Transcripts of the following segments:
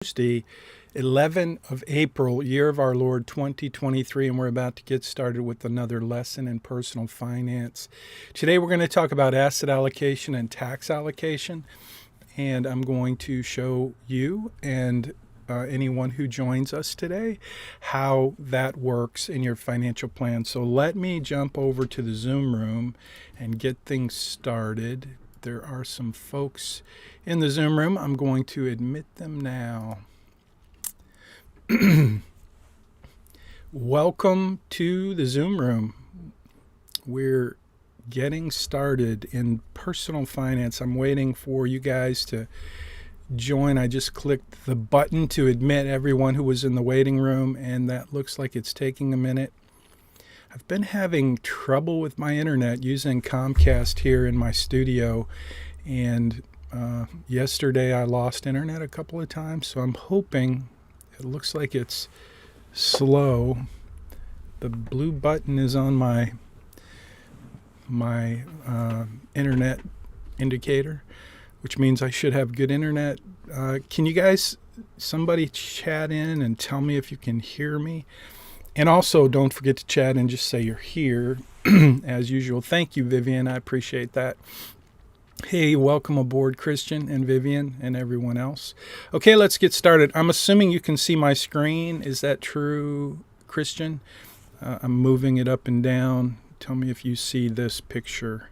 Thursday, 11 of April, year of our Lord 2023, and we're about to get started with another lesson in personal finance. Today we're going to talk about asset allocation and tax allocation, and I'm going to show you and anyone who joins us today how that works in your financial plan. So let me jump over to the Zoom room and get things started. There are some folks in the Zoom room. I'm going to admit them now. Welcome to the Zoom room. We're getting started in personal finance. I'm waiting for you guys to join. I just clicked the button to admit everyone who was in the waiting room, and that looks like it's taking a minute. I've been having trouble with my internet using Comcast here in my studio, and yesterday I lost internet a couple of times, so I'm hoping. It looks like it's slow. The blue button is on my internet indicator, which means I should have good internet. Can you guys, somebody chat in and tell me if you can hear me? And also, don't forget to chat and just say you're here, as usual. Thank you, Vivian. I appreciate that. Hey, welcome aboard, Christian and Vivian and everyone else. Okay, let's get started. I'm assuming you can see my screen. Is that true, Christian? I'm moving it up and down. Tell me if you see this picture.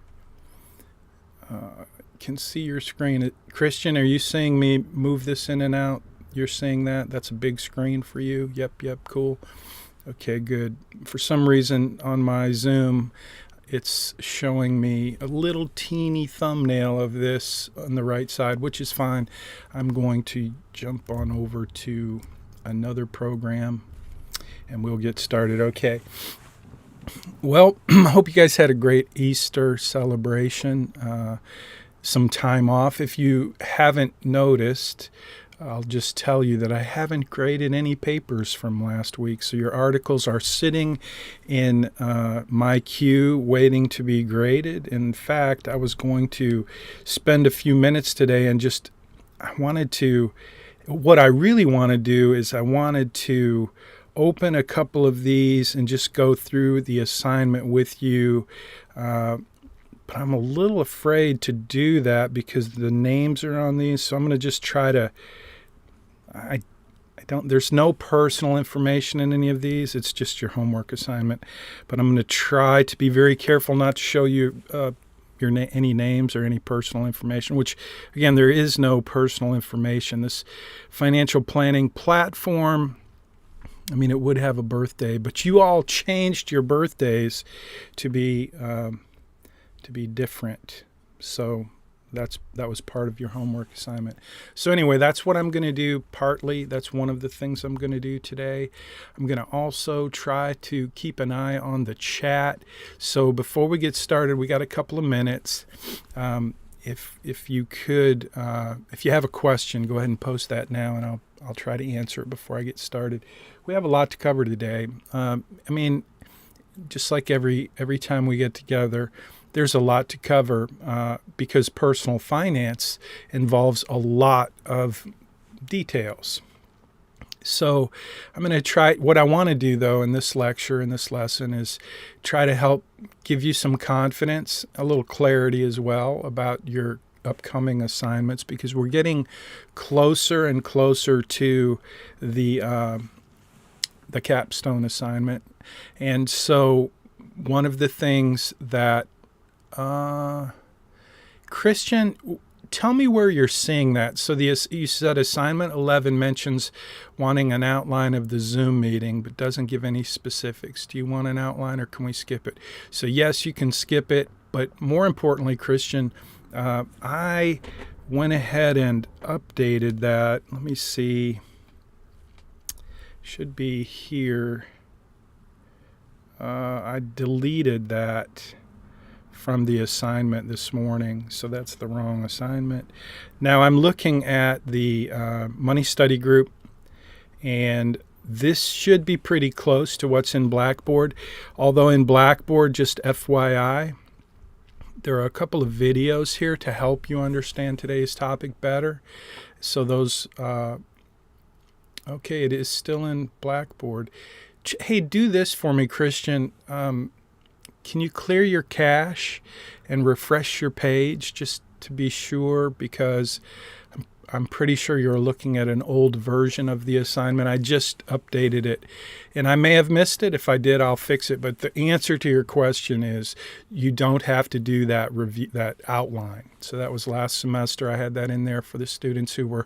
Can see your screen. Christian, are you seeing me move this in and out? You're seeing that? That's a big screen for you? Yep, cool. Okay, good. For some reason on my Zoom, it's showing me a little teeny thumbnail of this on the right side, which is fine. I'm going to jump on over to another program and we'll get started. Okay. Well, I hope you guys had a great Easter celebration, some time off. If you haven't noticed, I'll just tell you that I haven't graded any papers from last week. So your articles are sitting in my queue waiting to be graded. In fact, I was going to spend a few minutes today and what I really want to do is I wanted to open a couple of these and just go through the assignment with you. But I'm a little afraid to do that because the names are on these. So I'm going to just try to there's no personal information in any of these. It's just your homework assignment. But I'm going to try to be very careful not to show you any names or any personal information, which, again, there is no personal information. This financial planning platform, I mean, it would have a birthday, but you all changed your birthdays to be different. So that was part of your homework assignment. So anyway, that's what I'm going to do partly. That's one of the things I'm going to do today. I'm going to also try to keep an eye on the chat. So before we get started, we got a couple of minutes. If you could, if you have a question, go ahead and post that now, and I'll try to answer it before I get started. We have a lot to cover today. I mean, just like every time we get together, there's a lot to cover because personal finance involves a lot of details. So I'm going to try, what I want to do though in this lecture, in this lesson, is try to help give you some confidence, a little clarity as well about your upcoming assignments, because we're getting closer and closer to the capstone assignment. And so one of the things that Christian, tell me where you're seeing that. So you said assignment 11 mentions wanting an outline of the Zoom meeting, but doesn't give any specifics. Do you want an outline or can we skip it? So yes, you can skip it, but more importantly, Christian, I went ahead and updated that. Let me see. Should be here. I deleted that from the assignment this morning, so that's the wrong assignment. Now I'm looking at the money study group, and this should be pretty close to what's in Blackboard, although in Blackboard, just FYI, there are a couple of videos here to help you understand today's topic better. So those Okay, it is still in Blackboard. Hey, do this for me, Christian. Can you clear your cache and refresh your page just to be sure? Because I'm pretty sure you're looking at an old version of the assignment. I just updated it, and I may have missed it. If I did, I'll fix it. But the answer to your question is you don't have to do that review, that outline. So that was last semester. I had that in there for the students who were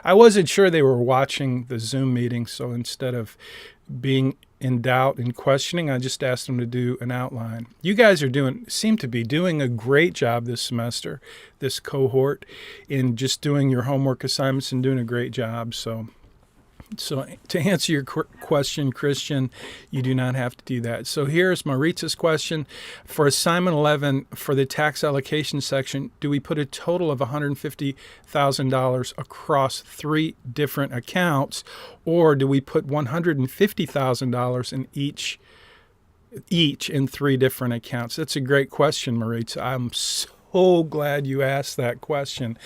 I wasn't sure they were watching the Zoom meeting, so instead of being in doubt and questioning, I just asked them to do an outline. You guys seem to be doing a great job this semester, this cohort, in just doing your homework assignments and doing a great job. So to answer your question, Christian, you do not have to do that. So here's Maritza's question. For assignment 11, for the tax allocation section, do we put a total of $150,000 across 3 different accounts, or do we put $150,000 in each in 3 different accounts? That's a great question, Maritza. I'm so glad you asked that question.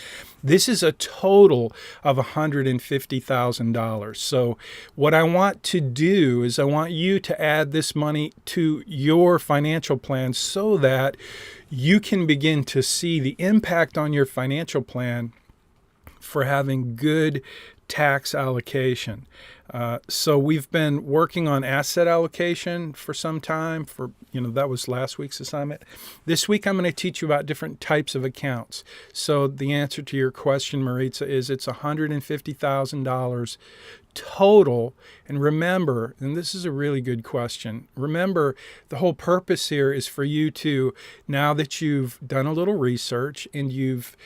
This is a total of $150,000. So what I want to do is I want you to add this money to your financial plan so that you can begin to see the impact on your financial plan for having good tax allocation. So we've been working on asset allocation for some time. That was last week's assignment. This week I'm going to teach you about different types of accounts. So the answer to your question, Maritza, is it's $150,000 total. And remember, and this is a really good question, remember the whole purpose here is for you to, now that you've done a little research and you've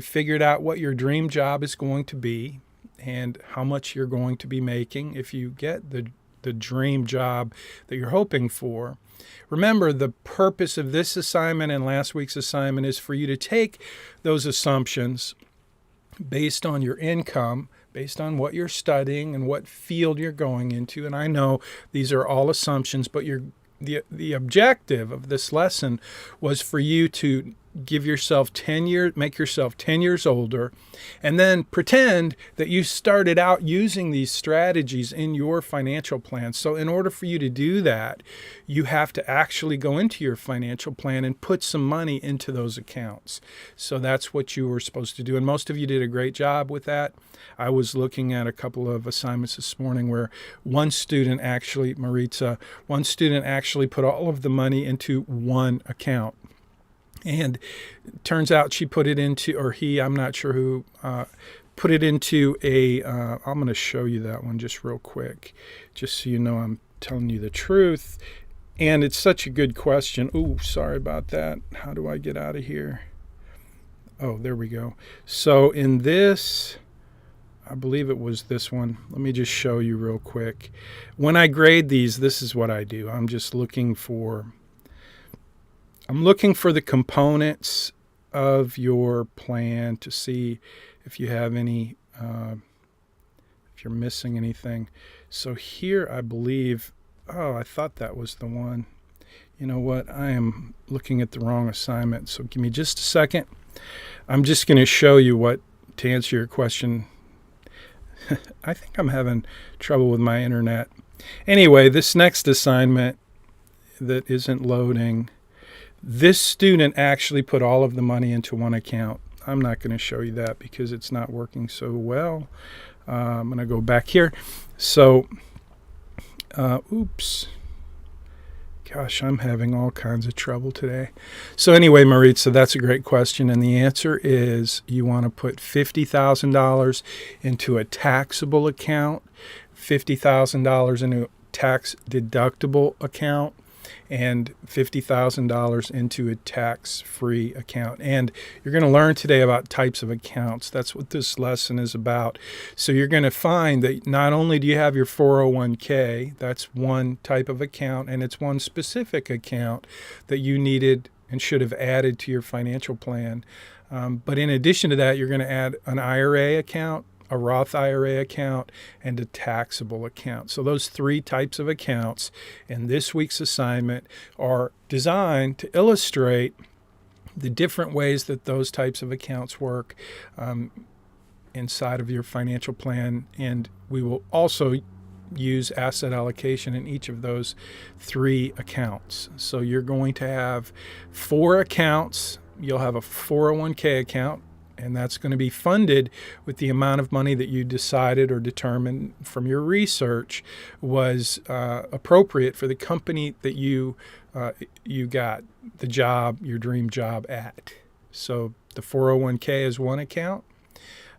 figured out what your dream job is going to be, and how much you're going to be making if you get the dream job that you're hoping for. Remember, the purpose of this assignment and last week's assignment is for you to take those assumptions based on your income, based on what you're studying and what field you're going into. And I know these are all assumptions, but the objective of this lesson was for you to give yourself 10 years, make yourself 10 years older, and then pretend that you started out using these strategies in your financial plan. So in order for you to do that, you have to actually go into your financial plan and put some money into those accounts. So that's what you were supposed to do. And most of you did a great job with that. I was looking at a couple of assignments this morning where one student actually, Maritza, put all of the money into one account. And it turns out she put it into, or he, I'm not sure who, put it into I'm going to show you that one just real quick, just so you know I'm telling you the truth. And it's such a good question. Ooh, sorry about that. How do I get out of here? Oh, there we go. So in this, I believe it was this one. Let me just show you real quick. When I grade these, this is what I do. I'm looking for the components of your plan to see if you have any, if you're missing anything. So here I believe, I thought that was the one. You know what? I am looking at the wrong assignment. So give me just a second. I'm just going to show you to answer your question. I think I'm having trouble with my internet. Anyway, this next assignment that isn't loading, this student actually put all of the money into one account. I'm not going to show you that because it's not working so well. I'm going to go back here. So, oops. Gosh, I'm having all kinds of trouble today. So anyway, Maritza, that's a great question. And the answer is you want to put $50,000 into a taxable account, $50,000 into a tax deductible account, and $50,000 into a tax-free account. And you're going to learn today about types of accounts. That's what this lesson is about. So you're going to find that not only do you have your 401k, that's one type of account, and it's one specific account that you needed and should have added to your financial plan. But in addition to that, you're going to add an IRA account, a Roth IRA account, and a taxable account. So those 3 types of accounts in this week's assignment are designed to illustrate the different ways that those types of accounts work. inside of your financial plan, and we will also use asset allocation in each of those 3 accounts. So you're going to have 4 accounts. You'll have a 401k account, and that's going to be funded with the amount of money that you decided or determined from your research was appropriate for the company that you got the job, your dream job at. So the 401k is one account,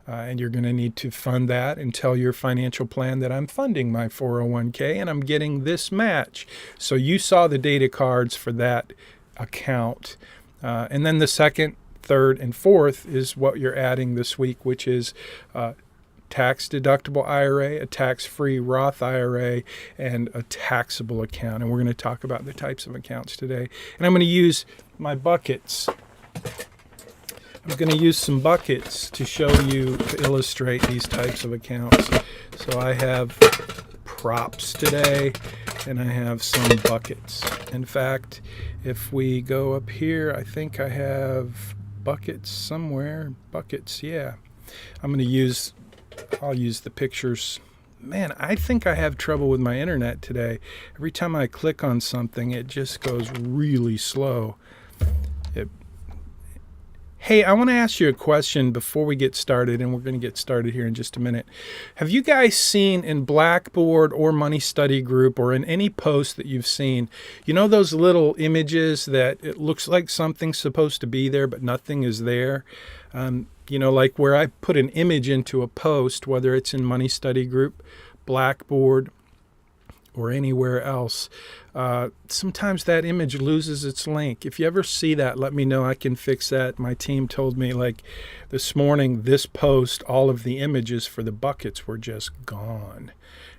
and you're going to need to fund that and tell your financial plan that I'm funding my 401k and I'm getting this match. So you saw the data cards for that account. And then the second, third, and fourth is what you're adding this week, which is tax deductible IRA, a tax-free Roth IRA, and a taxable account. And we're going to talk about the types of accounts today. And I'm going to use my buckets. I'm going to use some buckets to show you, to illustrate these types of accounts. So I have props today, and I have some buckets. In fact, if we go up here, I think I have buckets somewhere. Buckets, yeah. I'll use the pictures. Man, I think I have trouble with my internet today. Every time I click on something, it just goes really slow. Hey, I want to ask you a question before we get started, and we're going to get started here in just a minute. Have you guys seen in Blackboard or Money Study Group or in any post that you've seen, you know those little images that it looks like something's supposed to be there but nothing is there? Like where I put an image into a post, whether it's in Money Study Group, Blackboard, or anywhere else, sometimes that image loses its link. If you ever see that, let me know. I can fix that. My team told me, like this morning, this post, all of the images for the buckets were just gone.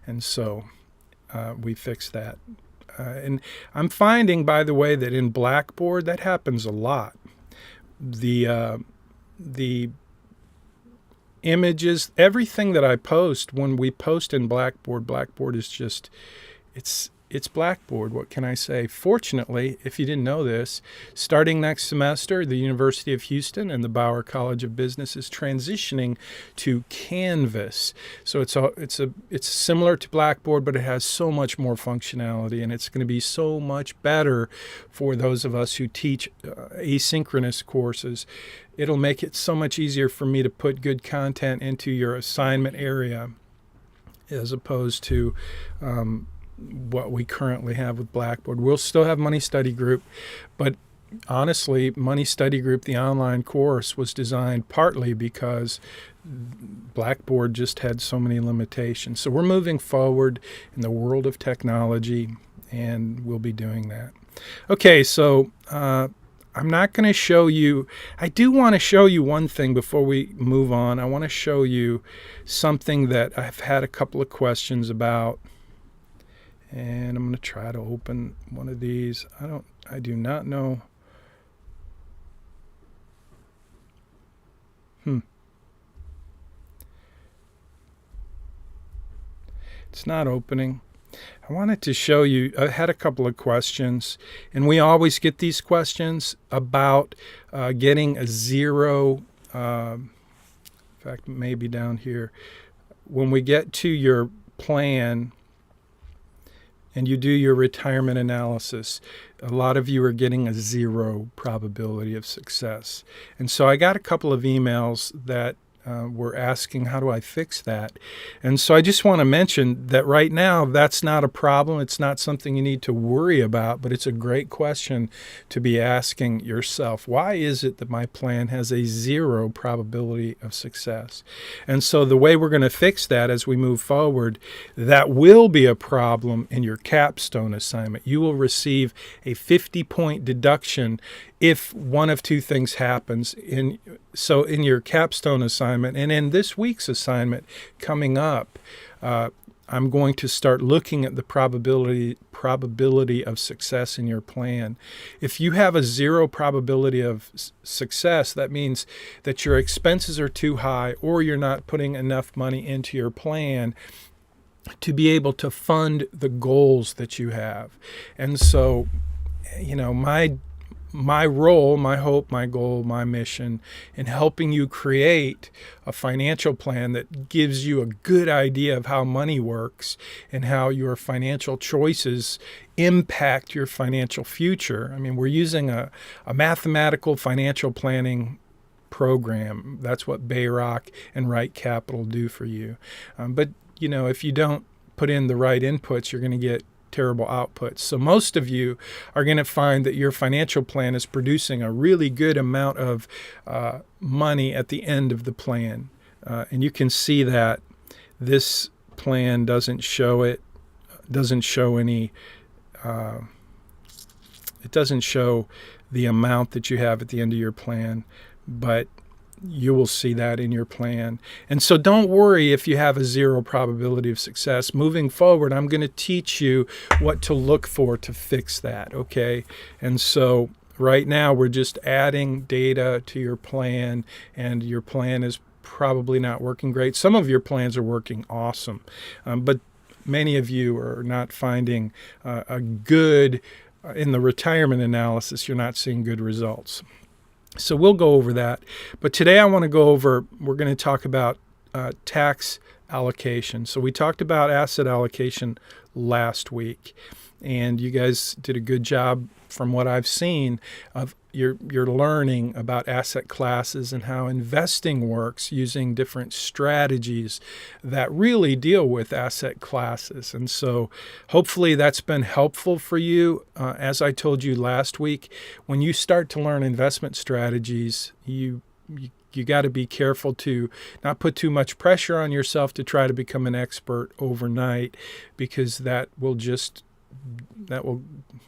And so we fixed that. And I'm finding, by the way, that in Blackboard, that happens a lot. The images, everything that I post, when we post in Blackboard is just, it's Blackboard. What can I say? Fortunately, if you didn't know this, starting next semester, the University of Houston and the Bauer College of Business is transitioning to Canvas. So it's similar to Blackboard, but it has so much more functionality, and it's going to be so much better for those of us who teach asynchronous courses. It'll make it so much easier for me to put good content into your assignment area as opposed to what we currently have with Blackboard. We'll still have Money Study Group, but honestly, Money Study Group, the online course, was designed partly because Blackboard just had so many limitations. So we're moving forward in the world of technology, and we'll be doing that. Okay, so I'm not going to show you. I do want to show you one thing before we move on. I want to show you something that I've had a couple of questions about. And I'm going to try to open one of these. I do not know. It's not opening. I wanted to show you, I had a couple of questions, and we always get these questions about getting a zero, in fact, maybe down here. When we get to your plan and you do your retirement analysis, a lot of you are getting a 0 probability of success. And so I got a couple of emails that were asking, how do I fix that? And so I just want to mention that right now, that's not a problem. It's not something you need to worry about, but it's a great question to be asking yourself. Why is it that my plan has a 0 probability of success? And so the way we're going to fix that as we move forward, that will be a problem in your capstone assignment. You will receive a 50-point deduction if one of two things happens. So in your capstone assignment and in this week's assignment coming up, I'm going to start looking at the probability of success in your plan. If you have a 0 probability of success, that means that your expenses are too high or you're not putting enough money into your plan to be able to fund the goals that you have. And so, my role, my hope, my goal, my mission in helping you create a financial plan that gives you a good idea of how money works and how your financial choices impact your financial future. I mean, we're using a mathematical financial planning program. That's what Bauer and Right Capital do for you. But, if you don't put in the right inputs, you're going to get terrible outputs. So most of you are going to find that your financial plan is producing a really good amount of money at the end of the plan. And you can see that this plan doesn't show it, doesn't show any, it doesn't show the amount that you have at the end of your plan, but you will see that in your plan. And so don't worry if you have a 0 probability of success. Moving forward, I'm going to teach you what to look for to fix that, okay? And so right now we're just adding data to your plan, and your plan is probably not working great. Some of your plans are working awesome, but many of you are not finding a good, in the retirement analysis, you're not seeing good results. So we'll go over that. But today we're going to talk about tax allocation. So we talked about asset allocation last week, and you guys did a good job from what I've seen of your learning about asset classes and how investing works using different strategies that really deal with asset classes. And so hopefully that's been helpful for you. As I told you last week, when you start to learn investment strategies, you got to be careful to not put too much pressure on yourself to try to become an expert overnight, because that will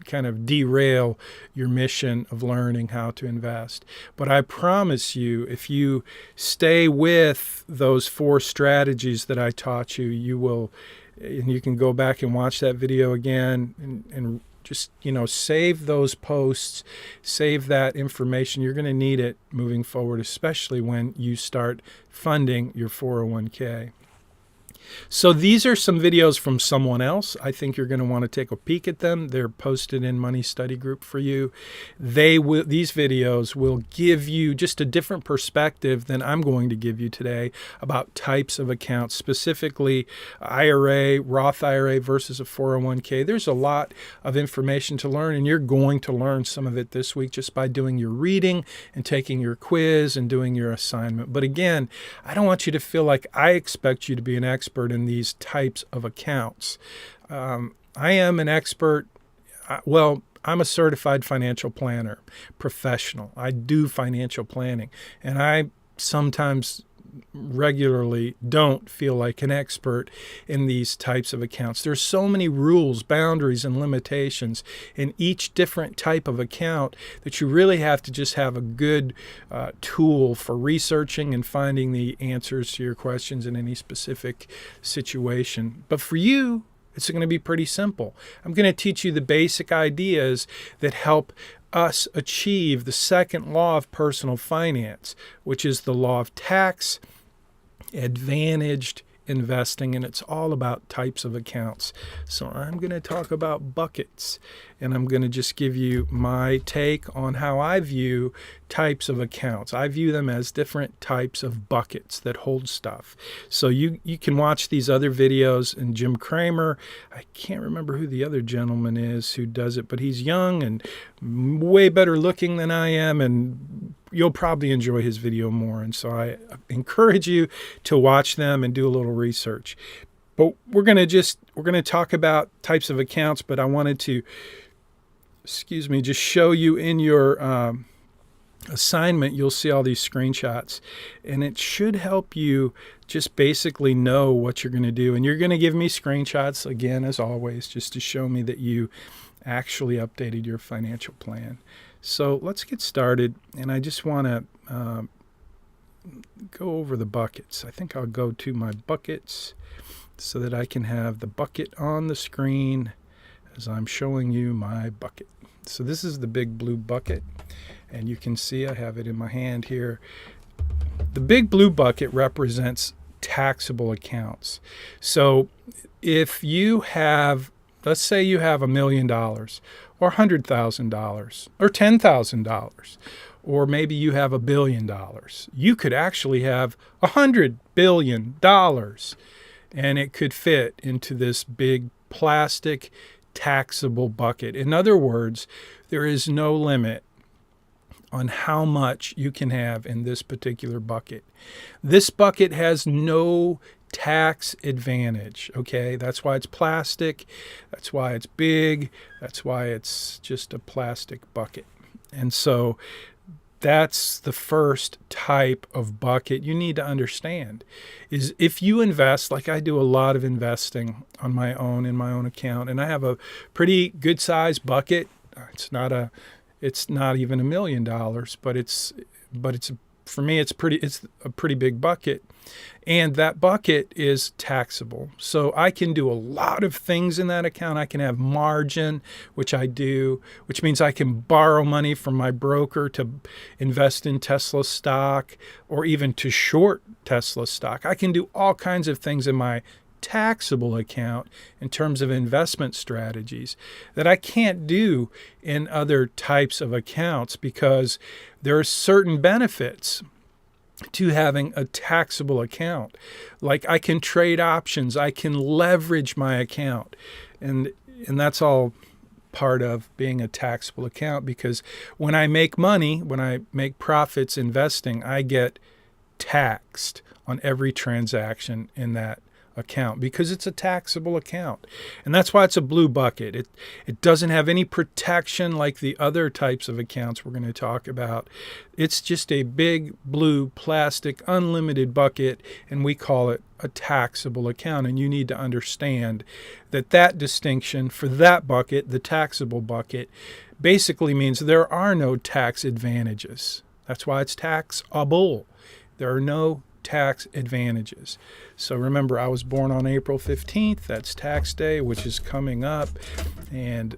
kind of derail your mission of learning how to invest. But I promise you, if you stay with those 4 strategies that I taught you, you will, and you can go back and watch that video again and just, save those posts, save that information. You're going to need it moving forward, especially when you start funding your 401k. So these are some videos from someone else. I think you're going to want to take a peek at them. They're posted in Money Study Group for you. These videos will give you just a different perspective than I'm going to give you today about types of accounts, specifically IRA, Roth IRA versus a 401k. There's a lot of information to learn, and you're going to learn some of it this week just by doing your reading and taking your quiz and doing your assignment. But again, I don't want you to feel like I expect you to be an expert in these types of accounts. I am an expert. I'm a certified financial planner, professional. I do financial planning, and I sometimes regularly don't feel like an expert in these types of accounts. There's so many rules, boundaries, and limitations in each different type of account that you really have to just have a good tool for researching and finding the answers to your questions in any specific situation. But for you, it's going to be pretty simple. I'm going to teach you the basic ideas that help us achieve the second law of personal finance, which is the law of tax advantaged investing, and it's all about types of accounts. So I'm going to talk about buckets, and I'm going to just give you my take on how I view types of accounts. I view them as different types of buckets that hold stuff. So you can watch these other videos, and Jim Cramer, I can't remember who the other gentleman is who does it, but he's young and way better looking than I am, and you'll probably enjoy his video more. And so I encourage you to watch them and do a little research. But we're going to talk about types of accounts, but I wanted to, just show you in your assignment. You'll see all these screenshots, and it should help you just basically know what you're going to do. And you're going to give me screenshots, again, as always, just to show me that you actually updated your financial plan. So let's get started, and I just want to go over the buckets. I think I'll go to my buckets so that I can have the bucket on the screen as I'm showing you my bucket. So this is the big blue bucket, and you can see I have it in my hand here. The big blue bucket represents taxable accounts. So if you have, let's say you have $1 million, or $100,000 or $10,000, or maybe you have $1 billion. You could actually have $100 billion, and it could fit into this big plastic taxable bucket. In other words, there is no limit on how much you can have in this particular bucket. This bucket has no tax advantage, okay? That's why it's plastic. That's why it's big. That's why it's just a plastic bucket. And so that's the first type of bucket you need to understand, is if you invest, like I do a lot of investing on my own, in my own account, and I have a pretty good sized bucket. It's not even $1 million, but for me, it's a pretty big bucket. And that bucket is taxable. So I can do a lot of things in that account. I can have margin, which I do, which means I can borrow money from my broker to invest in Tesla stock or even to short Tesla stock. I can do all kinds of things in my taxable account in terms of investment strategies that I can't do in other types of accounts, because there are certain benefits to having a taxable account. Like I can trade options, I can leverage my account, and that's all part of being a taxable account, because when I make money, when I make profits investing, I get taxed on every transaction in that account because it's a taxable account. And that's why it's a blue bucket. It doesn't have any protection like the other types of accounts we're going to talk about. It's just a big blue plastic unlimited bucket, and we call it a taxable account. And you need to understand that distinction for that bucket, the taxable bucket, basically means there are no tax advantages. That's why it's taxable. There are no tax advantages. So remember, I was born on April 15th. That's tax day, which is coming up. And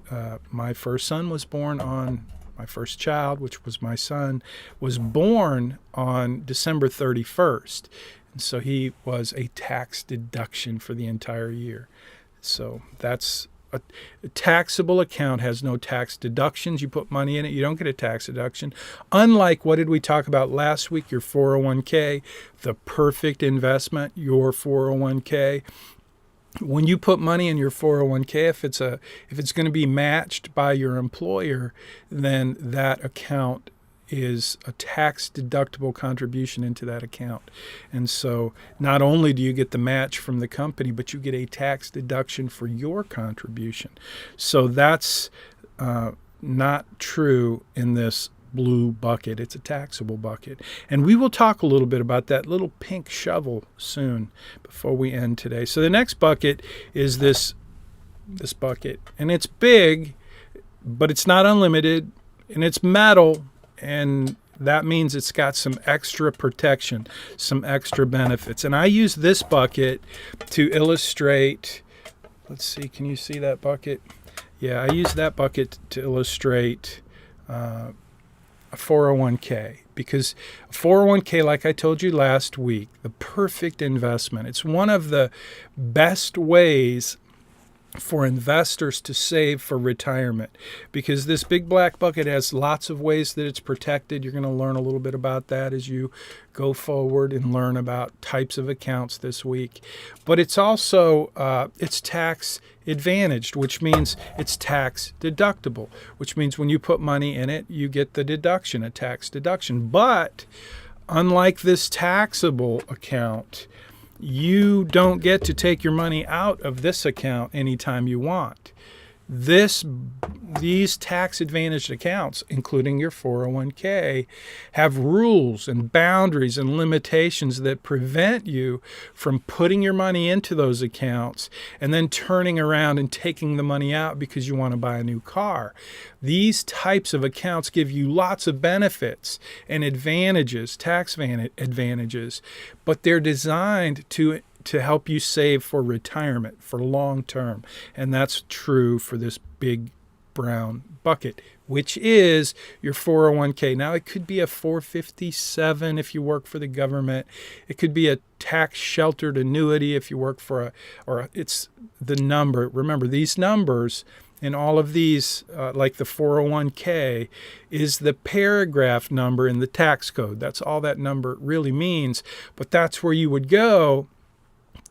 my first son was born on, my first child, which was my son, was born on December 31st. And so he was a tax deduction for the entire year. So that's a taxable account has no tax deductions. You put money in it, you don't get a tax deduction. Unlike, what did we talk about last week? Your 401k, the perfect investment, your 401k. When you put money in your 401k, if it's going to be matched by your employer, then that account is a tax deductible contribution into that account. And so not only do you get the match from the company, but you get a tax deduction for your contribution. So that's not true in this blue bucket. It's a taxable bucket. And we will talk a little bit about that little pink shovel soon before we end today. So the next bucket is this bucket. And it's big, but it's not unlimited, and it's metal. And that means it's got some extra protection, some extra benefits. And I use this bucket to illustrate, let's see, can you see that bucket? Yeah, I use that bucket to illustrate a 401k, because a 401k, like I told you last week, the perfect investment. It's one of the best ways for investors to save for retirement, because this big black bucket has lots of ways that it's protected. You're going to learn a little bit about that as you go forward and learn about types of accounts this week. But it's also it's tax advantaged, which means it's tax deductible, which means when you put money in it, you get the deduction, a tax deduction. But unlike this taxable account, you don't get to take your money out of this account anytime you want. These tax-advantaged accounts, including your 401k, have rules and boundaries and limitations that prevent you from putting your money into those accounts and then turning around and taking the money out because you want to buy a new car. These types of accounts give you lots of benefits and advantages, tax advantages, but they're designed to help you save for retirement, for long term. And that's true for this big brown bucket, which is your 401k. Now, it could be a 457 if you work for the government. It could be a tax sheltered annuity if you work for or it's the number. Remember, these numbers in all of these, like the 401k, is the paragraph number in the tax code. That's all that number really means. But that's where you would go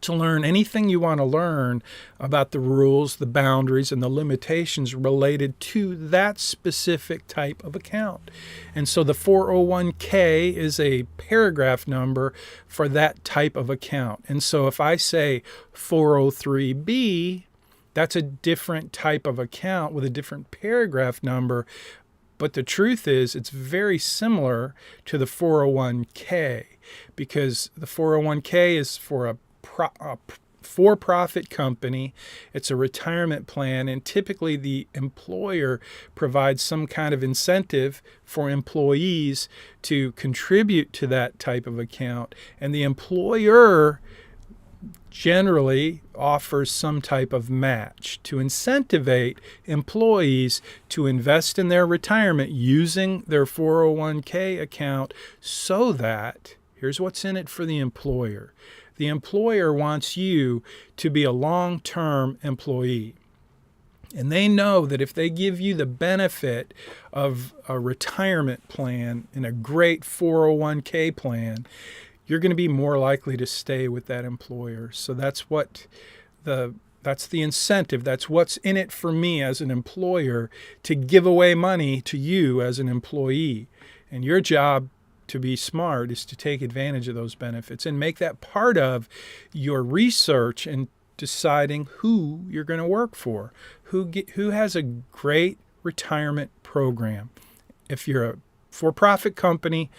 to learn anything you want to learn about the rules, the boundaries, and the limitations related to that specific type of account. And so the 401k is a paragraph number for that type of account. And so if I say 403b, that's a different type of account with a different paragraph number. But the truth is, it's very similar to the 401k, because the 401k is for a for-profit company. It's a retirement plan, and typically the employer provides some kind of incentive for employees to contribute to that type of account, and the employer generally offers some type of match to incentivize employees to invest in their retirement using their 401k account, so that, here's what's in it for the employer. The employer wants you to be a long-term employee. And they know that if they give you the benefit of a retirement plan and a great 401k plan, you're going to be more likely to stay with that employer. So that's the incentive. That's what's in it for me as an employer, to give away money to you as an employee. And your job, to be smart, is to take advantage of those benefits and make that part of your research and deciding who you're going to work for, who has a great retirement program. If you're a for-profit company,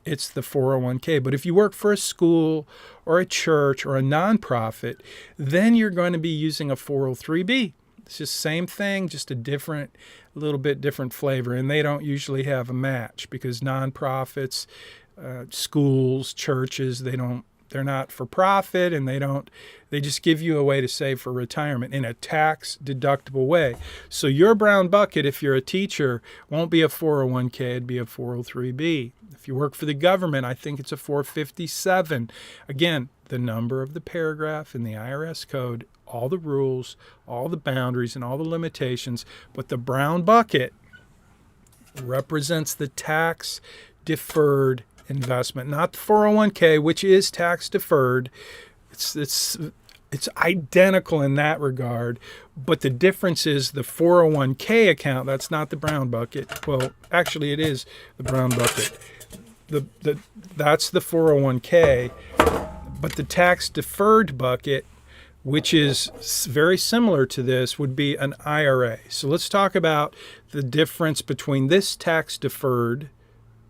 it's the 401k. But if you work for a school or a church or a nonprofit, then you're going to be using a 403b. It's just the same thing, just a little bit different flavor. And they don't usually have a match, because nonprofits, schools, churches, they're not for profit, and they just give you a way to save for retirement in a tax deductible way. So your brown bucket, if you're a teacher, won't be a 401k, it'd be a 403b. If you work for the government, I think it's a 457. Again, the number of the paragraph in the IRS code, all the rules, all the boundaries, and all the limitations. But the brown bucket represents the tax deferred investment, not the 401k, which is tax deferred. It's identical in that regard, but the difference is the 401k account, that's not the brown bucket. Well, actually it is the brown bucket. That's the 401k, but the tax deferred bucket, which is very similar to this, would be an IRA. So let's talk about the difference between this tax deferred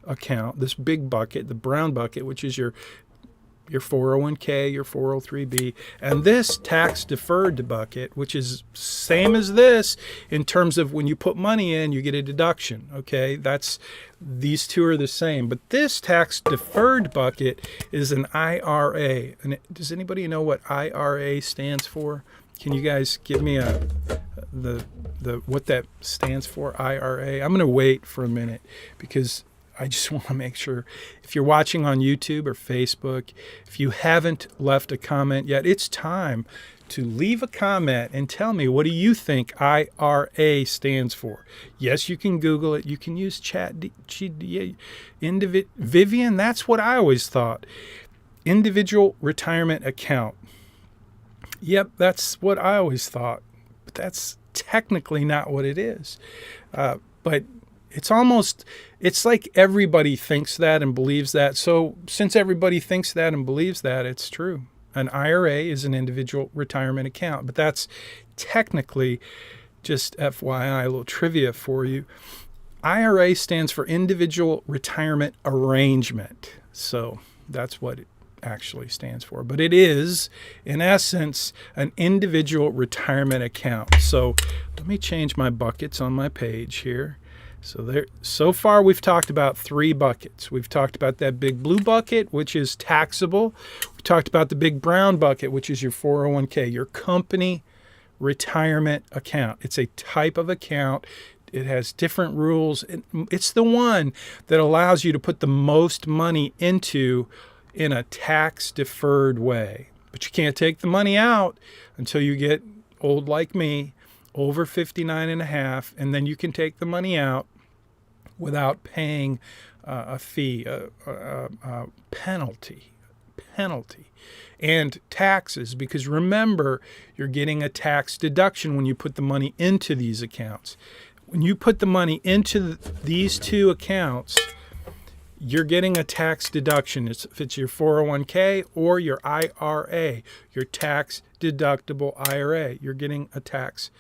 account, this big bucket, the brown bucket, which is your 401k, your 403b, and this tax deferred bucket, which is same as this in terms of when you put money in, you get a deduction. Okay, these two are the same, but this tax deferred bucket is an IRA. And does anybody know what IRA stands for? Can you guys give me what that stands for? IRA. I'm going to wait for a minute, because I just want to make sure, if you're watching on YouTube or Facebook, if you haven't left a comment yet, it's time to leave a comment and tell me, what do you think IRA stands for? Yes, you can Google it. You can use Vivian, that's what I always thought. Individual retirement account. Yep, that's what I always thought. But that's technically not what it is. But it's like everybody thinks that and believes that. So since everybody thinks that and believes that, it's true. An IRA is an individual retirement account, but that's technically, just FYI, a little trivia for you. IRA stands for Individual Retirement Arrangement. So that's what it actually stands for. But it is, in essence, an individual retirement account. So let me change my buckets on my page here. So far we've talked about 3 buckets. We've talked about that big blue bucket, which is taxable. We talked about the big brown bucket, which is your 401k, your company retirement account. It's a type of account. It has different rules. It's the one that allows you to put the most money into in a tax-deferred way. But you can't take the money out until you get old like me, over 59 and a half, and then you can take the money out without paying a fee, a penalty, and taxes, because remember, you're getting a tax deduction when you put the money into these accounts. When you put the money into these two accounts, you're getting a tax deduction. If it's your 401k or your IRA, your tax deductible IRA, you're getting a tax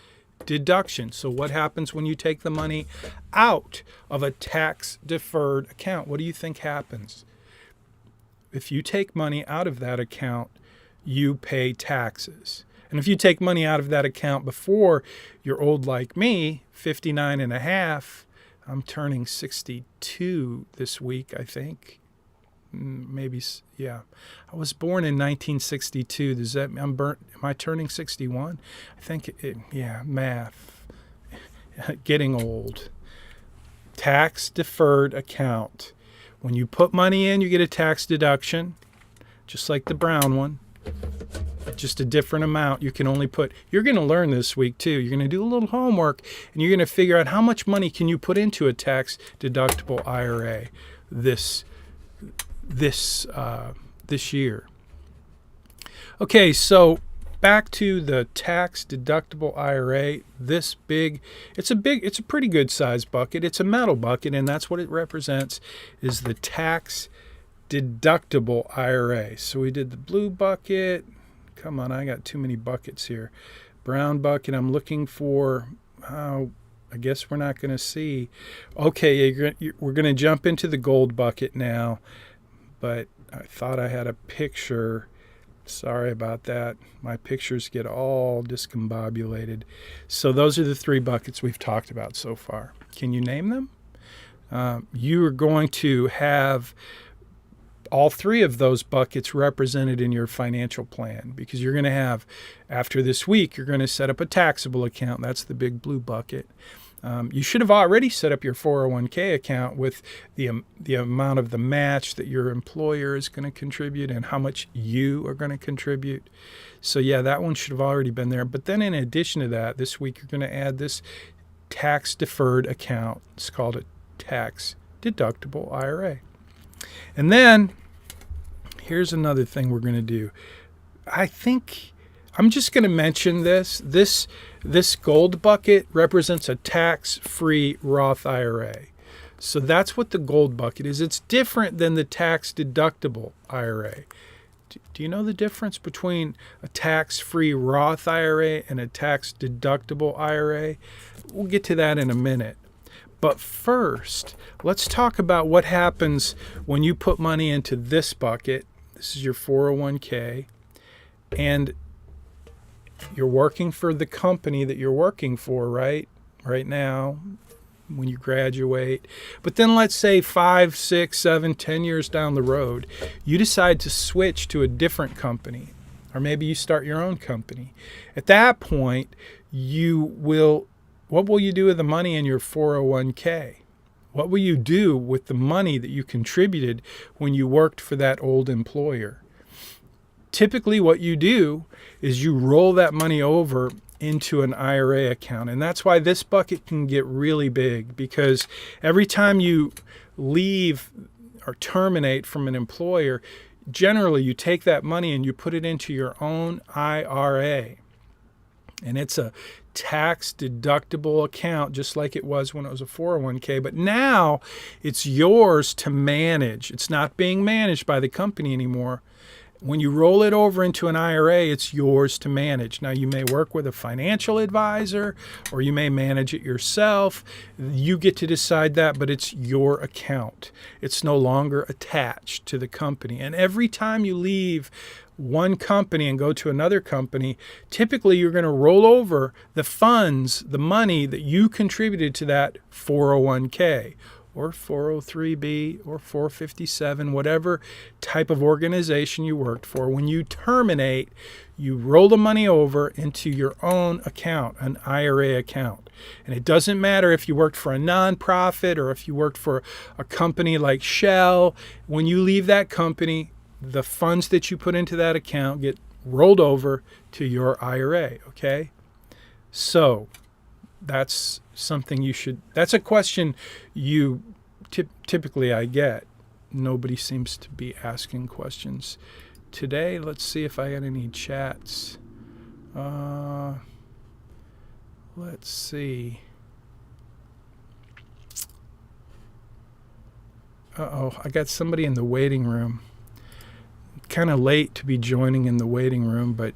deduction. So what happens when you take the money out of a tax deferred account? What do you think happens? If you take money out of that account, you pay taxes. And if you take money out of that account before you're old like me, 59 and a half, I'm turning 62 this week, I think. Maybe, yeah. I was born in 1962. Does that mean am I turning 61? I think, yeah, math. Getting old. Tax deferred account. When you put money in, you get a tax deduction, just like the brown one. Just a different amount. You can only put, you're going to learn this week too. You're going to do a little homework and you're going to figure out how much money can you put into a tax deductible IRA this year. Okay, so back to the tax deductible IRA. It's a pretty good sized bucket. It's a metal bucket, and that's what it represents, is the tax deductible IRA. So we did the blue bucket. Come on, I got too many buckets here. Brown bucket, I'm looking for, I guess we're not going to see. Okay, we're going to jump into the gold bucket now, but I thought I had a picture. Sorry about that. My pictures get all discombobulated. So those are the three buckets we've talked about so far. Can you name them? You are going to have all three of those buckets represented in your financial plan, because you're going to have, after this week, you're going to set up a taxable account. That's the big blue bucket. You should have already set up your 401k account with the amount of the match that your employer is going to contribute and how much you are going to contribute. So yeah, that one should have already been there. But then in addition to that, this week you're going to add this tax deferred account. It's called a tax deductible IRA. And then here's another thing we're going to do. I think I'm just going to mention this. This gold bucket represents a tax-free Roth IRA. So that's what the gold bucket is. It's different than the tax deductible IRA. Do you know the difference between a tax-free Roth IRA and a tax deductible IRA? We'll get to that in a minute. But first, let's talk about what happens when you put money into this bucket. This is your 401k, and you're working for the company that you're working for right now when you graduate. But then let's say 5, 6, 7, 10 years down the road, you decide to switch to a different company, or maybe you start your own company. At that point, what will you do with the money in your 401k? What will you do with the money that you contributed when you worked for that old employer? Typically, what you do is you roll that money over into an IRA account. And that's why this bucket can get really big, because every time you leave or terminate from an employer, generally you take that money and you put it into your own IRA. And it's a tax deductible account, just like it was when it was a 401k. But now it's yours to manage. It's not being managed by the company anymore. When you roll it over into an IRA, it's yours to manage. Now, you may work with a financial advisor, or you may manage it yourself. You get to decide that, but it's your account. It's no longer attached to the company. And every time you leave one company and go to another company, typically you're going to roll over the funds, the money that you contributed to that 401k or 403b or 457, whatever type of organization you worked for. When you terminate, you roll the money over into your own account, an IRA account. And it doesn't matter if you worked for a nonprofit or if you worked for a company like Shell. When you leave that company, the funds that you put into that account get rolled over to your IRA, okay? So that's something you should, that's a question you typically I get. Nobody seems to be asking questions today. Let's see if I got any chats. Let's see. Uh-oh, I got somebody in the waiting room. Kind of late to be joining in the waiting room, but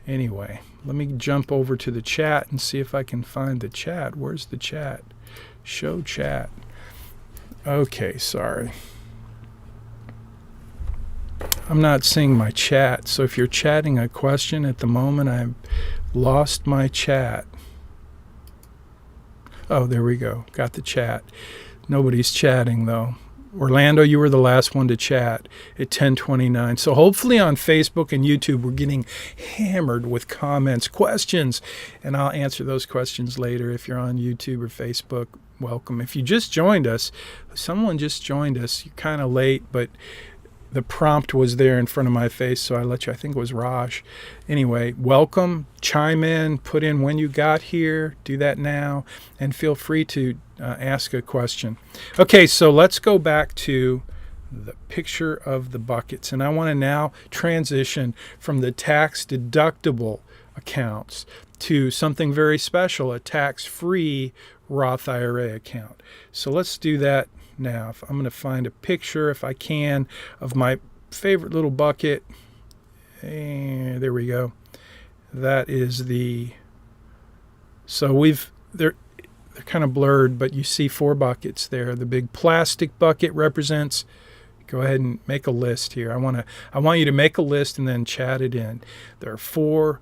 anyway, let me jump over to the chat and see if I can find the chat. Where's the chat? Show chat. Okay, sorry. I'm not seeing my chat, so if you're chatting a question at the moment, I've lost my chat. Oh, there we go. Got the chat. Nobody's chatting, though. Orlando, you were the last one to chat at 10:29. So hopefully on Facebook and YouTube, we're getting hammered with comments, questions, and I'll answer those questions later. If you're on YouTube or Facebook, welcome. If you just joined us, someone just joined us, you're kind of late, but the prompt was there in front of my face, so I let you. I think it was Raj. Anyway, welcome. Chime in. Put in when you got here. Do that now. And feel free to ask a question. Okay, so let's go back to the picture of the buckets. And I want to now transition from the tax deductible accounts to something very special, a tax-free Roth IRA account. So let's do that now. I'm going to find a picture, if I can, of my favorite little bucket. And there we go. That is the, so they're kind of blurred, but you see 4 buckets there. The big plastic bucket represents, go ahead and make a list here. I want you to make a list and then chat it in. There are 4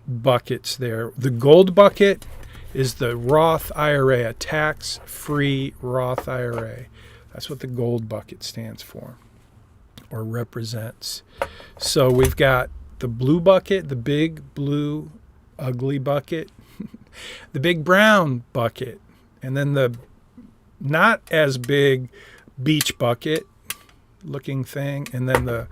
buckets there. The gold bucket is the Roth IRA, a tax-free Roth IRA. That's what the gold bucket stands for or represents. So we've got the blue bucket, the big blue ugly bucket, the big brown bucket, and then the not as big beach bucket looking thing, and then the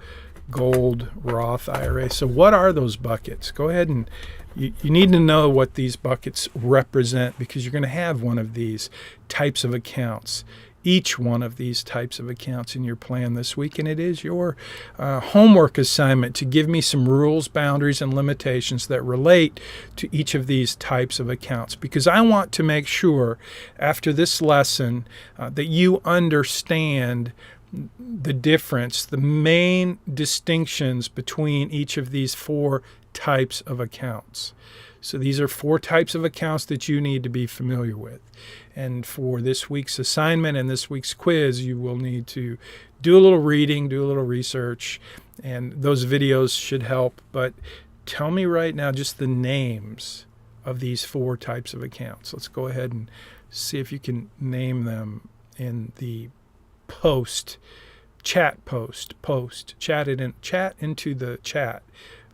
gold Roth IRA. So what are those buckets? Go ahead and you need to know what these buckets represent, because you're going to have one of these types of accounts, each one of these types of accounts in your plan this week. And it is your homework assignment to give me some rules, boundaries, and limitations that relate to each of these types of accounts, because I want to make sure after this lesson that you understand the difference, the main distinctions between each of these 4 types of accounts. So these are 4 types of accounts that you need to be familiar with. And for this week's assignment and this week's quiz, you will need to do a little reading, do a little research, and those videos should help. But tell me right now just the names of these 4 types of accounts. Let's go ahead and see if you can name them in the chat into the chat,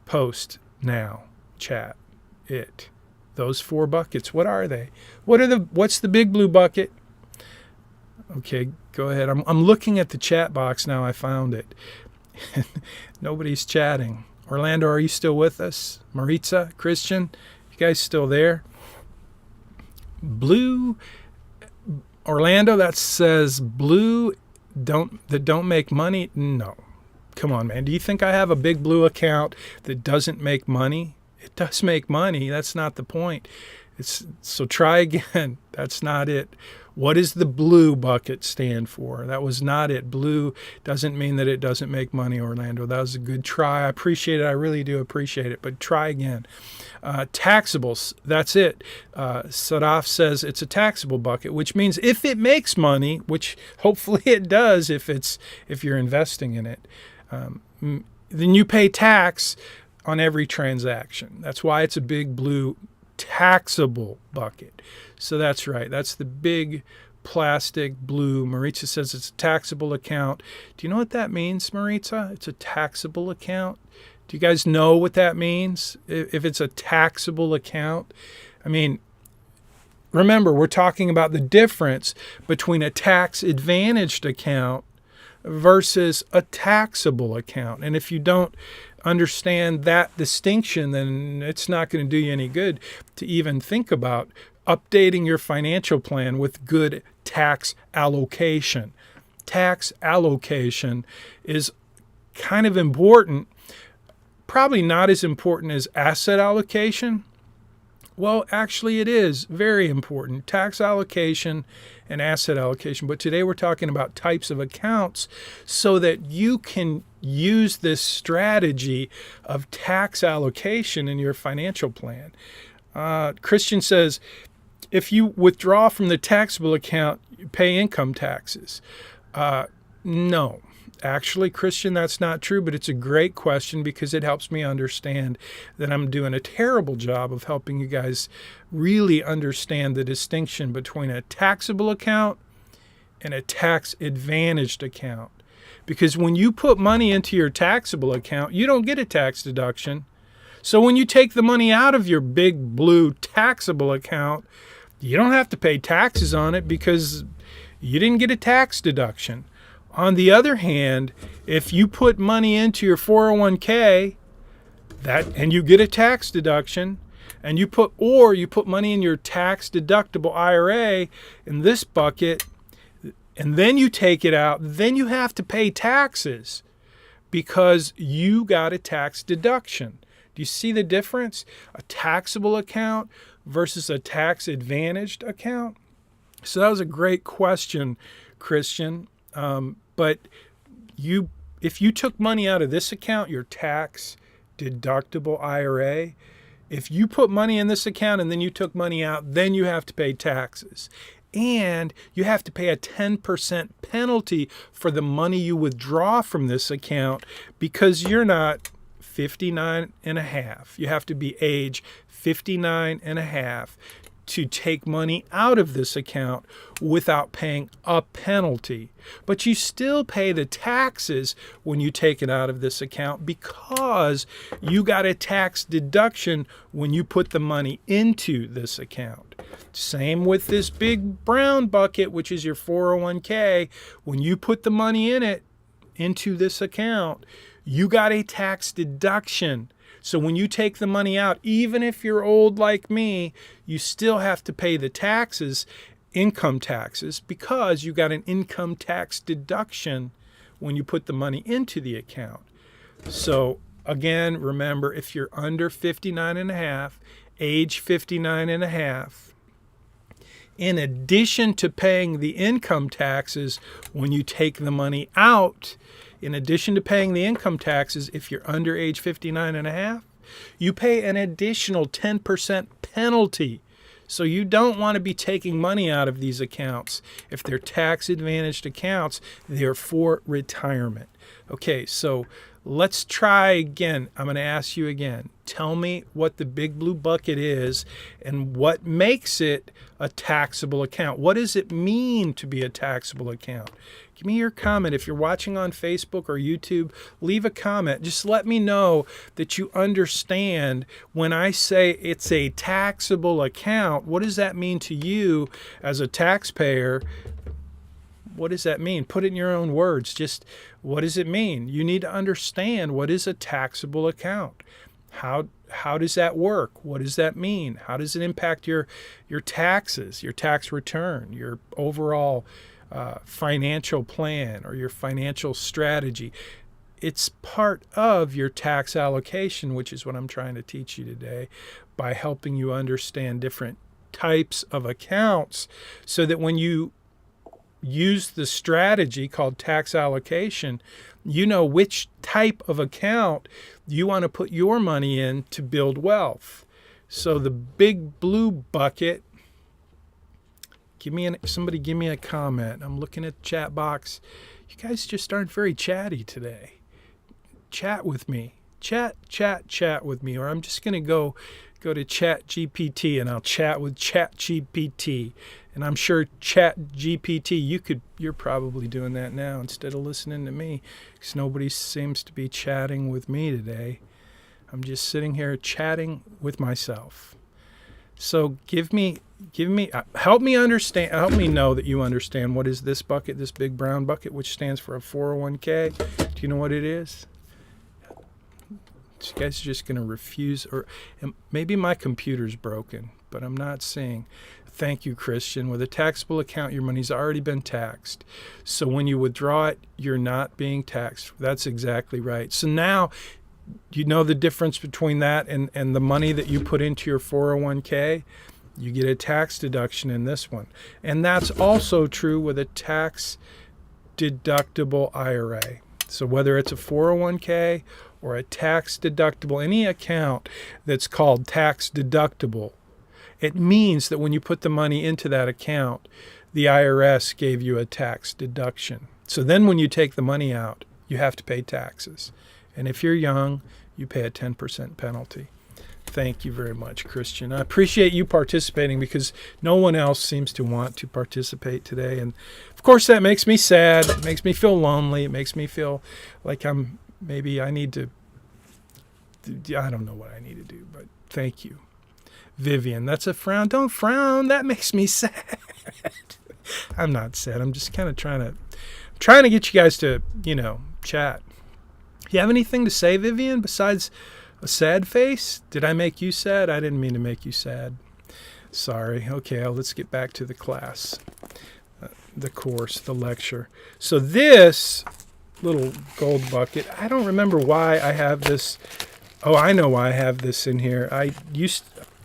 post now, chat it. Those 4 buckets, what are they? What's the big blue bucket? Okay, go ahead. I'm looking at the chat box now. I found it. Nobody's chatting. Orlando, are you still with us? Maritza, Christian, you guys still there? Blue, Orlando, that says blue that don't make money. No, come on, man. Do you think I have a big blue account that doesn't make money? It does make money. That's not the point. So try again. That's not it. What does the blue bucket stand for? That was not it. Blue doesn't mean that it doesn't make money, Orlando. That was a good try. I appreciate it. I really do appreciate it. But try again. Taxables. That's it. Sadaf says it's a taxable bucket, which means if it makes money, which hopefully it does if you're investing in it, then you pay tax on every transaction. That's why it's a big blue taxable bucket. So that's right. That's the big plastic blue. Maritza says it's a taxable account. Do you know what that means, Maritza? It's a taxable account. Do you guys know what that means? If it's a taxable account? I mean, remember, we're talking about the difference between a tax-advantaged account versus a taxable account. And if you don't understand that distinction, then it's not going to do you any good to even think about updating your financial plan with good tax allocation. Tax allocation is kind of important, probably not as important as asset allocation. Well, actually it is very important, tax allocation and asset allocation. But today we're talking about types of accounts so that you can use this strategy of tax allocation in your financial plan. Christian says, if you withdraw from the taxable account, you pay income taxes. No. Actually, Christian, that's not true, but it's a great question because it helps me understand that I'm doing a terrible job of helping you guys really understand the distinction between a taxable account and a tax-advantaged account. Because when you put money into your taxable account, you don't get a tax deduction. So when you take the money out of your big blue taxable account, you don't have to pay taxes on it because you didn't get a tax deduction. On the other hand, if you put money into your 401k and you get a tax deduction, and you put money in your tax deductible IRA in this bucket, and then you take it out, then you have to pay taxes because you got a tax deduction. Do you see the difference? A taxable account versus a tax-advantaged account? So that was a great question, Christian. But if you took money out of this account, your tax deductible IRA, if you put money in this account and then you took money out, then you have to pay taxes. And you have to pay a 10% penalty for the money you withdraw from this account because you're not 59 and a half. You have to be age 59 and a half to take money out of this account without paying a penalty. But you still pay the taxes when you take it out of this account because you got a tax deduction when you put the money into this account. Same with this big brown bucket, which is your 401k. When you put the money in it, into this account, you got a tax deduction. So when you take the money out, even if you're old like me, you still have to pay the taxes, income taxes, because you got an income tax deduction when you put the money into the account. So again, remember, if you're under 59 and a half, age 59 and a half, in addition to paying the income taxes when you take the money out, in addition to paying the income taxes, if you're under age 59 and a half, you pay an additional 10% penalty. So you don't want to be taking money out of these accounts. If they're tax-advantaged accounts, they're for retirement. Okay, so let's try again. I'm going to ask you again. Tell me what the big blue bucket is and what makes it a taxable account. What does it mean to be a taxable account? Give me your comment. If you're watching on Facebook or YouTube, leave a comment. Just let me know that you understand when I say it's a taxable account. What does that mean to you as a taxpayer? What does that mean? Put it in your own words. Just what does it mean? You need to understand what is a taxable account. How does that work? What does that mean? How does it impact your taxes, your tax return, your overall financial plan or your financial strategy? It's part of your tax allocation, which is what I'm trying to teach you today by helping you understand different types of accounts so that when you use the strategy called tax allocation, you know which type of account you want to put your money in to build wealth. So the big blue bucket, somebody give me a comment. I'm looking at the chat box. You guys just aren't very chatty today. Chat with me. Chat with me. Or I'm just going to go to ChatGPT and I'll chat with ChatGPT. And I'm sure ChatGPT, you're probably doing that now instead of listening to me, because nobody seems to be chatting with me today. I'm just sitting here chatting with myself. So help me understand, help me know that you understand what is this bucket, this big brown bucket, which stands for a 401k. Do you know what it is? You guys are just going to refuse, or maybe my computer's broken, but I'm not seeing. Thank you, Christian. With a taxable account, your money's already been taxed. So when you withdraw it, you're not being taxed. That's exactly right. So now you know the difference between that and the money that you put into your 401k. You get a tax deduction in this one. And that's also true with a tax deductible IRA. So whether it's a 401k or a tax deductible, any account that's called tax deductible, it means that when you put the money into that account, the IRS gave you a tax deduction. So then when you take the money out, you have to pay taxes. And if you're young, you pay a 10% penalty. Thank you very much, Christian. I appreciate you participating because no one else seems to want to participate today. And of course, that makes me sad. It makes me feel lonely. It makes me feel like maybe I need to, I don't know what I need to do, but thank you. Vivian, that's a frown. Don't frown. That makes me sad. I'm not sad. I'm just kind of trying to get you guys to, chat. You have anything to say, Vivian, besides a sad face? Did I make you sad? I didn't mean to make you sad. Sorry. Okay, let's get back to the class, the course, the lecture. So this little gold bucket, I don't remember why I have this. Oh, I know why I have this in here.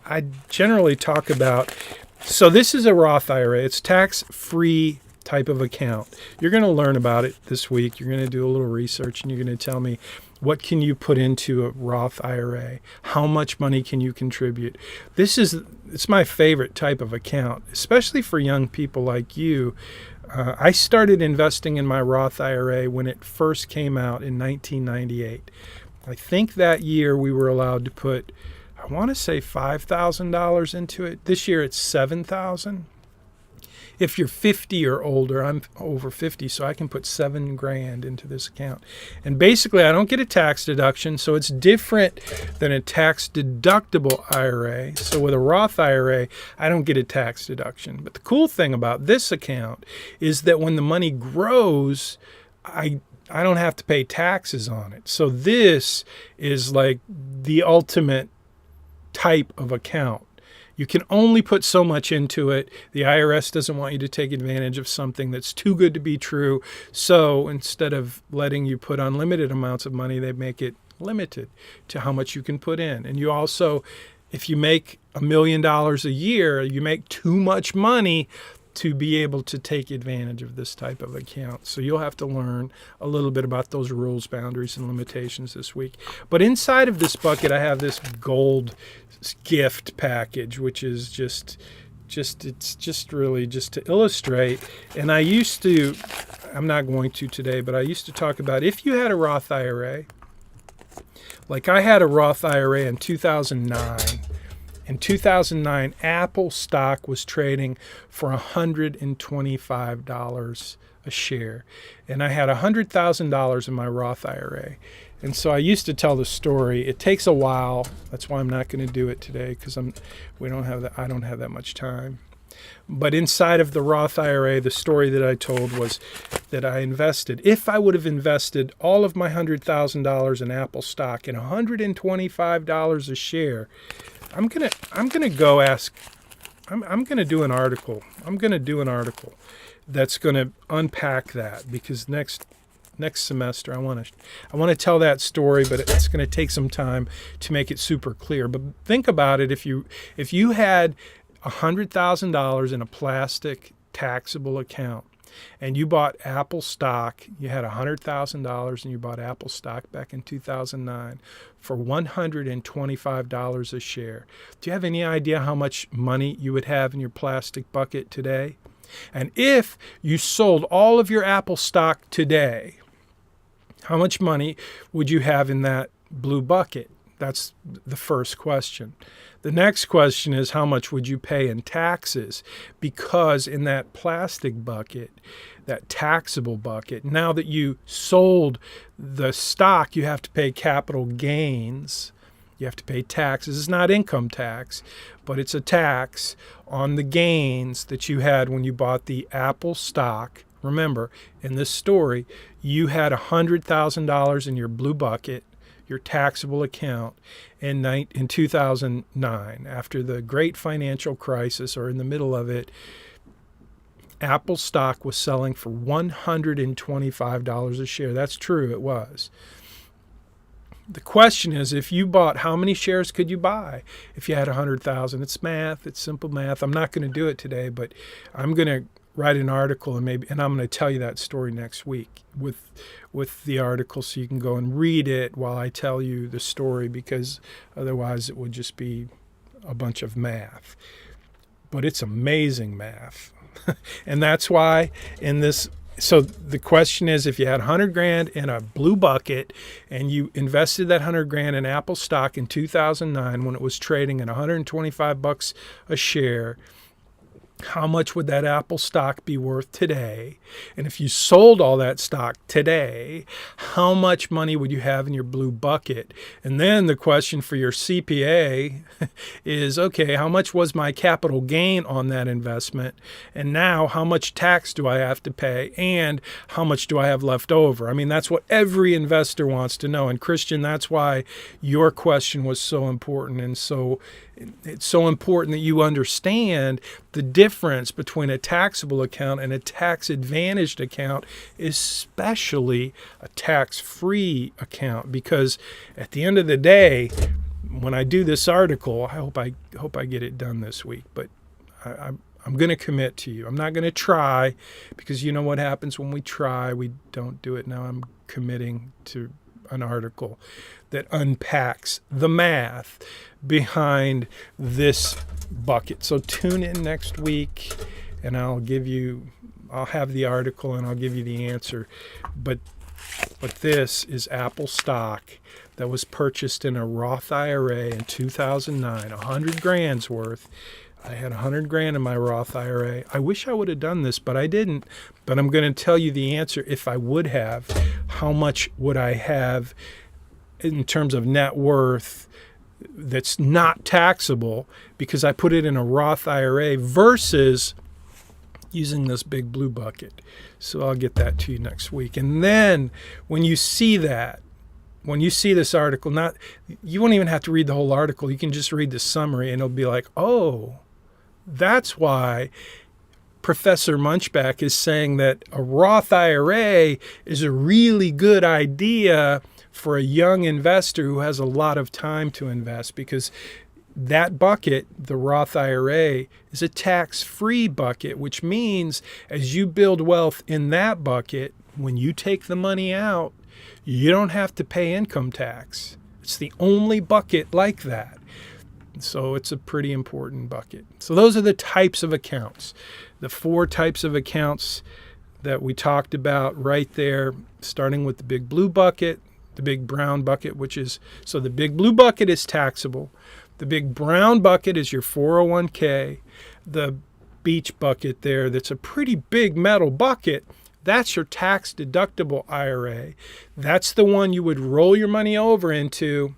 I generally talk about, so this is a Roth IRA. It's tax-free type of account. You're going to learn about it this week. You're going to do a little research, and you're going to tell me what can you put into a Roth IRA? How much money can you contribute? It's my favorite type of account, especially for young people like you. I started investing in my Roth IRA when it first came out in 1998. I think that year we were allowed to put, I want to say $5,000 into it. This year it's $7,000. If you're 50 or older, I'm over 50, so I can put $7,000 into this account. And basically, I don't get a tax deduction, so it's different than a tax deductible IRA. So with a Roth IRA, I don't get a tax deduction. But the cool thing about this account is that when the money grows, I don't have to pay taxes on it. So this is like the ultimate type of account. You can only put so much into it. The IRS doesn't want you to take advantage of something that's too good to be true. So instead of letting you put unlimited amounts of money, they make it limited to how much you can put in. And you also, if you make $1 million a year, you make too much money to be able to take advantage of this type of account. So you'll have to learn a little bit about those rules, boundaries, and limitations this week. But inside of this bucket, I have this gold gift package, which is just really to illustrate. And I'm not going to today, but I used to talk about if you had a Roth IRA, like I had a Roth IRA in 2009. In 2009, Apple stock was trading for $125 a share. And I had $100,000 in my Roth IRA. And so I used to tell the story. It takes a while. That's why I'm not going to do it today, because I don't have that much time. But inside of the Roth IRA, the story that I told was that I invested. If I would have invested all of my $100,000 in Apple stock and $125 a share, I'm gonna go ask. I'm gonna do an article. I'm gonna do an article that's gonna unpack that, because next semester I want to tell that story, but it's gonna take some time to make it super clear. But think about it: if you had $100,000 in a plastic taxable account, and you bought Apple stock, you had $100,000 and you bought Apple stock back in 2009 for $125 a share. Do you have any idea how much money you would have in your plastic bucket today? And if you sold all of your Apple stock today, how much money would you have in that blue bucket? That's the first question. The next question is, how much would you pay in taxes? Because in that plastic bucket, that taxable bucket, now that you sold the stock, you have to pay capital gains. You have to pay taxes. It's not income tax, but it's a tax on the gains that you had when you bought the Apple stock. Remember, in this story, you had $100,000 in your blue bucket, your taxable account in 2009, after the great financial crisis, or in the middle of it, Apple stock was selling for $125 a share. That's true, it was. The question is, if you bought, how many shares could you buy if you had 100,000? It's math. It's simple math. I'm not going to do it today, but I'm going to write an article, and I'm going to tell you that story next week with the article, so you can go and read it while I tell you the story, because otherwise it would just be a bunch of math. But it's amazing math. And that's why in this, so the question is, if you had 100 grand in a blue bucket and you invested that 100 grand in Apple stock in 2009 when it was trading at 125 bucks a share, how much would that Apple stock be worth today? And if you sold all that stock today, how much money would you have in your blue bucket? And then the question for your CPA is, okay, how much was my capital gain on that investment? And now how much tax do I have to pay? And how much do I have left over? I mean, that's what every investor wants to know. And Christian, that's why your question was so important. And so it's so important that you understand the difference between a taxable account and a tax-advantaged account, especially a tax-free account. Because at the end of the day, when I do this article, I hope I get it done this week. But I'm going to commit to you. I'm not going to try, because you know what happens when we try, we don't do it. Now I'm committing to an article that unpacks the math behind this bucket. So tune in next week, and I'll have the article and I'll give you the answer. But this is Apple stock that was purchased in a Roth IRA in 2009, 100 grand's worth. I had 100 grand in my Roth IRA. I wish I would have done this, but I didn't. But I'm going to tell you the answer. If I would have, how much would I have in terms of net worth that's not taxable, because I put it in a Roth IRA versus using this big blue bucket. So I'll get that to you next week. And then when you see that, when you see this article, you won't even have to read the whole article. You can just read the summary, and it'll be like, oh, that's why Professor Munchback is saying that a Roth IRA is a really good idea for a young investor who has a lot of time to invest, because that bucket, the Roth IRA, is a tax-free bucket, which means as you build wealth in that bucket, when you take the money out, you don't have to pay income tax. It's the only bucket like that. So it's a pretty important bucket. So those are the types of accounts, the 4 types of accounts that we talked about right there, starting with the big blue bucket, the big brown bucket, so the big blue bucket is taxable. The big brown bucket is your 401k. The beach bucket there, that's a pretty big metal bucket, that's your tax deductible IRA. That's the one you would roll your money over into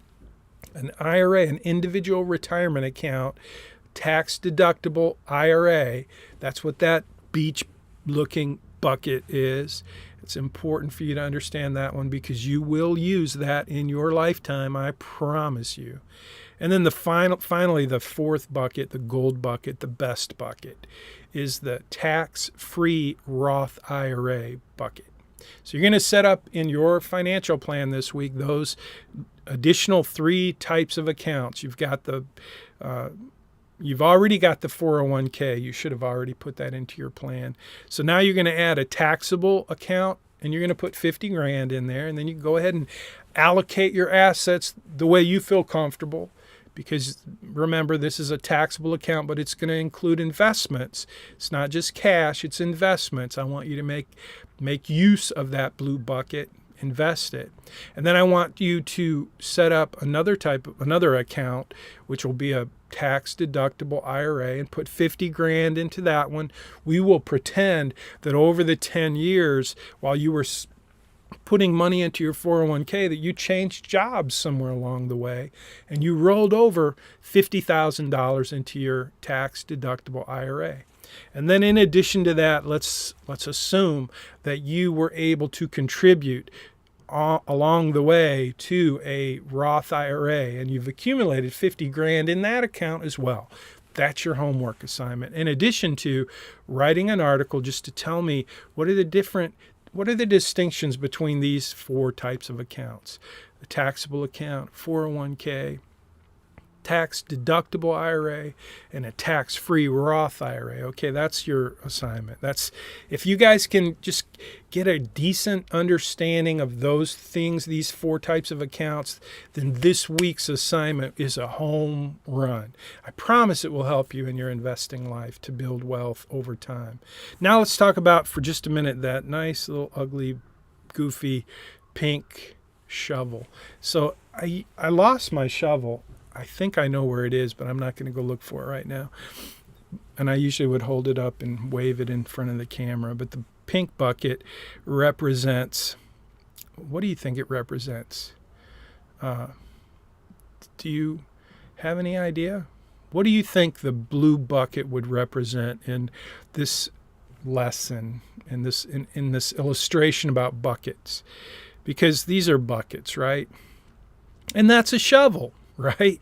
an IRA, an individual retirement account, tax deductible IRA. That's what that beach looking bucket is. It's important for you to understand that one, because you will use that in your lifetime, I promise you. And then finally, the 4th bucket, the gold bucket, the best bucket, is the tax-free Roth IRA bucket. So you're going to set up in your financial plan this week those additional 3 types of accounts. You've already got the 401k. You should have already put that into your plan. So now you're going to add a taxable account, and you're going to put 50 grand in there, and then you can go ahead and allocate your assets the way you feel comfortable. Because remember, this is a taxable account, but it's going to include investments. It's not just cash, it's investments. I want you to make use of that blue bucket, invest it. And then I want you to set up another account, which will be a tax deductible IRA, and put 50 grand into that one. We will pretend that over the 10 years, while you were putting money into your 401k, that you changed jobs somewhere along the way, and you rolled over $50,000 into your tax deductible IRA. And then in addition to that, let's assume that you were able to contribute along the way to a Roth IRA, and you've accumulated 50 grand in that account as well. That's your homework assignment. In addition to writing an article just to tell me what are the distinctions between these 4 types of accounts: a taxable account, 401k, tax deductible IRA, and a tax-free Roth IRA. Okay, that's your assignment. That's, if you guys can just get a decent understanding of those things, these 4 types of accounts, then this week's assignment is a home run. I promise it will help you in your investing life to build wealth over time. Now let's talk about, for just a minute, that nice little ugly, goofy, pink shovel. So I lost my shovel. I think I know where it is, but I'm not going to go look for it right now. And I usually would hold it up and wave it in front of the camera. But the pink bucket represents, what do you think it represents? Do you have any idea? What do you think the blue bucket would represent in this lesson, in this illustration about buckets? Because these are buckets, right? And that's a shovel, right?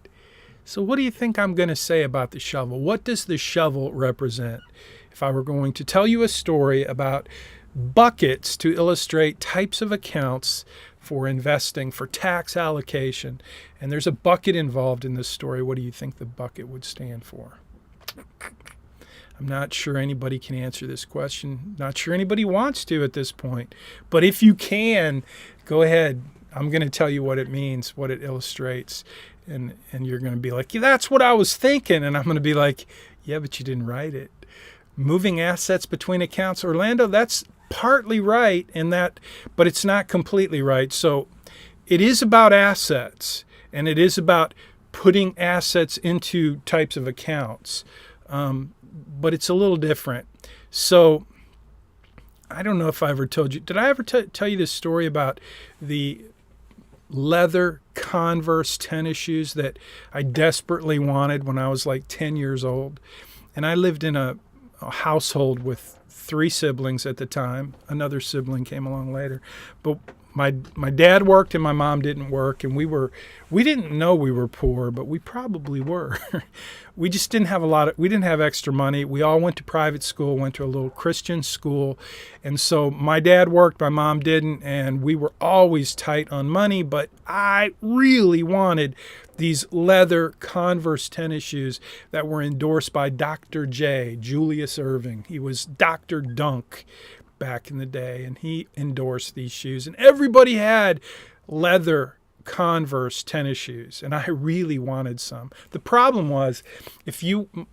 So what do you think I'm going to say about the shovel? What does the shovel represent? If I were going to tell you a story about buckets to illustrate types of accounts for investing, for tax allocation, and there's a bucket involved in this story, what do you think the bucket would stand for? I'm not sure anybody can answer this question. Not sure anybody wants to at this point. But if you can, go ahead. I'm going to tell you what it means, what it illustrates. And you're going to be like, yeah, that's what I was thinking. And I'm going to be like, yeah, but you didn't write it. Moving assets between accounts. Orlando, that's partly right in that, but it's not completely right. So it is about assets, and it is about putting assets into types of accounts. But it's a little different. So I don't know if I ever told you. Did I ever tell you this story about the leather Converse tennis shoes that I desperately wanted when I was like 10 years old? And I lived in a household with 3 siblings at the time. Another sibling came along later. But my dad worked and my mom didn't work, and we didn't know we were poor, but we probably were. We just didn't have we didn't have extra money. We all went to private school, went to a little Christian school. And so my dad worked, my mom didn't, and we were always tight on money, but I really wanted these leather Converse tennis shoes that were endorsed by Dr. J, Julius Erving. He was Dr. Dunk back in the day, and he endorsed these shoes, and everybody had leather Converse tennis shoes, and I really wanted some. The problem was,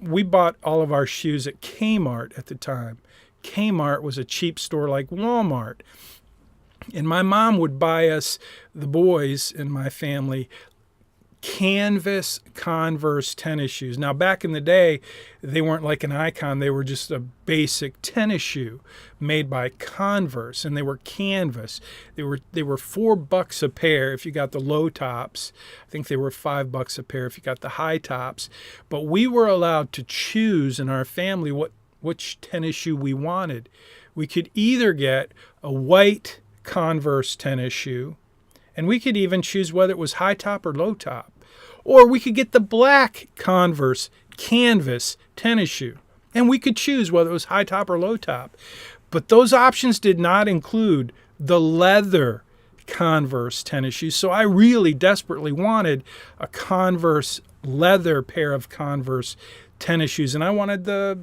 we bought all of our shoes at Kmart at the time. Kmart was a cheap store like Walmart, and my mom would buy us, the boys in my family, canvas Converse tennis shoes. Now, back in the day, they weren't like an Icon. They were just a basic tennis shoe made by Converse, and they were canvas. They were $4 a pair if you got the low tops. I think they were $5 a pair if you got the high tops. But we were allowed to choose in our family which tennis shoe we wanted. We could either get a white Converse tennis shoe, and we could even choose whether it was high top or low top. Or we could get the black Converse canvas tennis shoe, and we could choose whether it was high top or low top. But those options did not include the leather Converse tennis shoes. So I really desperately wanted a Converse leather pair of Converse tennis shoes, and I wanted the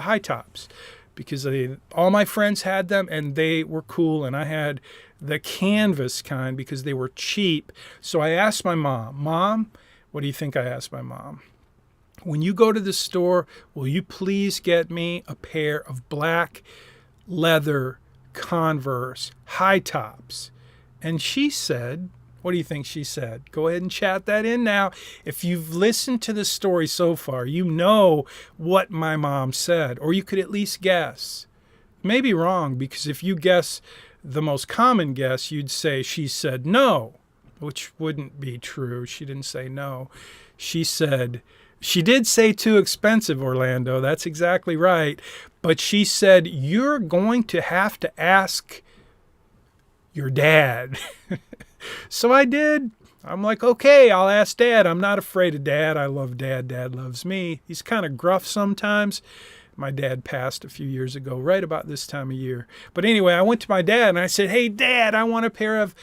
high tops, because all my friends had them and they were cool, and I had the canvas kind because they were cheap. So I asked my mom, what do you think I asked my mom? When you go to the store, will you please get me a pair of black leather Converse high tops? And she said, what do you think she said? Go ahead and chat that in now. If you've listened to the story so far, you know what my mom said, or you could at least guess. Maybe wrong, because if you guess the most common guess, you'd say she said no, which wouldn't be true. She didn't say no. She did say too expensive, Orlando. That's exactly right. But she said, you're going to have to ask your dad. So I did. I'm like, okay, I'll ask Dad. I'm not afraid of Dad. I love Dad. Dad loves me. He's kind of gruff sometimes. My dad passed a few years ago, right about this time of year. But anyway, I went to my dad and I said, hey, Dad, I want a pair of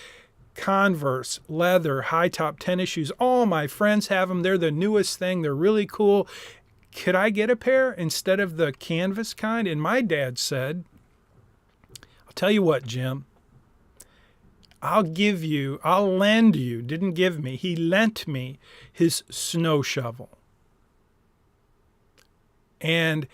Converse, leather, high-top tennis shoes. All my friends have them. They're the newest thing. They're really cool. Could I get a pair instead of the canvas kind? And my dad said, I'll tell you what, Jim. I'll lend you, didn't give me, he lent me his snow shovel. And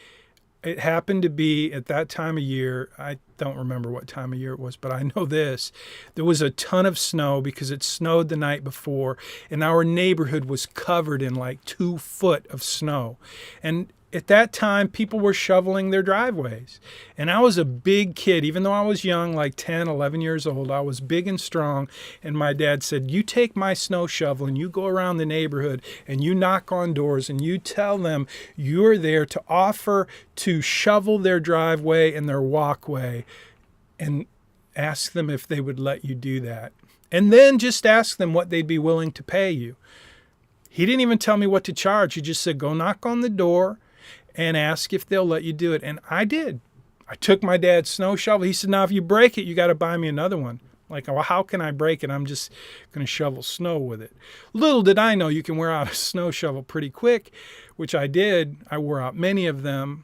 it happened to be at that time of year, I don't remember what time of year it was, but I know this. There was a ton of snow because it snowed the night before, and our neighborhood was covered in like 2 foot of snow. And at that time, people were shoveling their driveways. And I was a big kid, even though I was young, like 10, 11 years old. I was big and strong. And my dad said, you take my snow shovel and you go around the neighborhood and you knock on doors and you tell them you're there to offer to shovel their driveway and their walkway, and ask them if they would let you do that. And then just ask them what they'd be willing to pay you. He didn't even tell me what to charge. He just said, go knock on the door and ask if they'll let you do it. And I did. I took my dad's snow shovel. He said, now, if you break it, you got to buy me another one. Like, well, how can I break it? I'm just going to shovel snow with it. Little did I know you can wear out a snow shovel pretty quick, which I did. I wore out many of them.